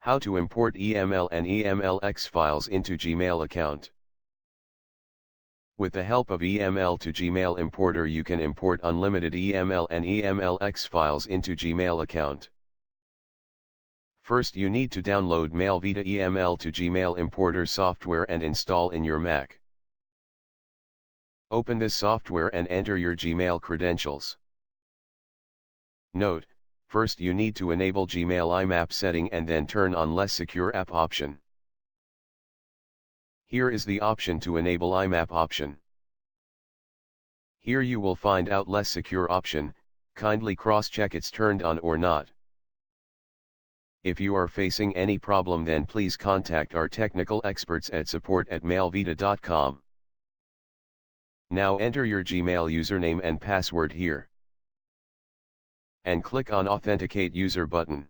How to import EML and EMLX files into Gmail account. With the help of EML to Gmail importer, you can import unlimited EML and EMLX files into Gmail account. First, you need to download Mailvita EML to Gmail importer software and install in your Mac. Open this software and enter your Gmail credentials. Note, first you need to enable Gmail IMAP setting and then turn on Less Secure App option. Here is the option to enable IMAP option. Here you will find out Less Secure option, kindly cross-check it's turned on or not. If you are facing any problem, then please contact our technical experts at support@mailvita.com. Now enter your Gmail username and password here. And click on Authenticate User button.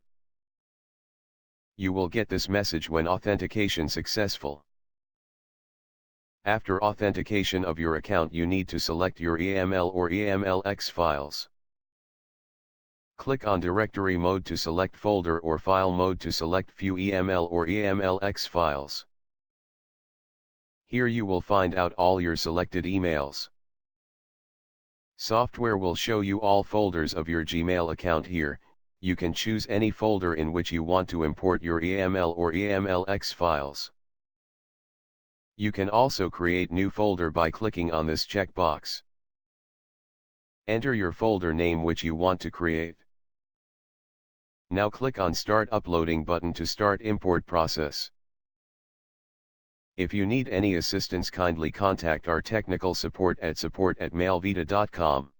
You will get this message when authentication successful. After authentication of your account, you need to select your EML or EMLX files. Click on Directory mode to select folder, or File mode to select few EML or EMLX files. Here you will find out all your selected emails. Software will show you all folders of your Gmail account here. You can choose any folder in which you want to import your EML or EMLX files. You can also create new folder by clicking on this checkbox. Enter your folder name which you want to create. Now click on Start Uploading button to start import process. If you need any assistance, kindly contact our technical support at support@mailvita.com.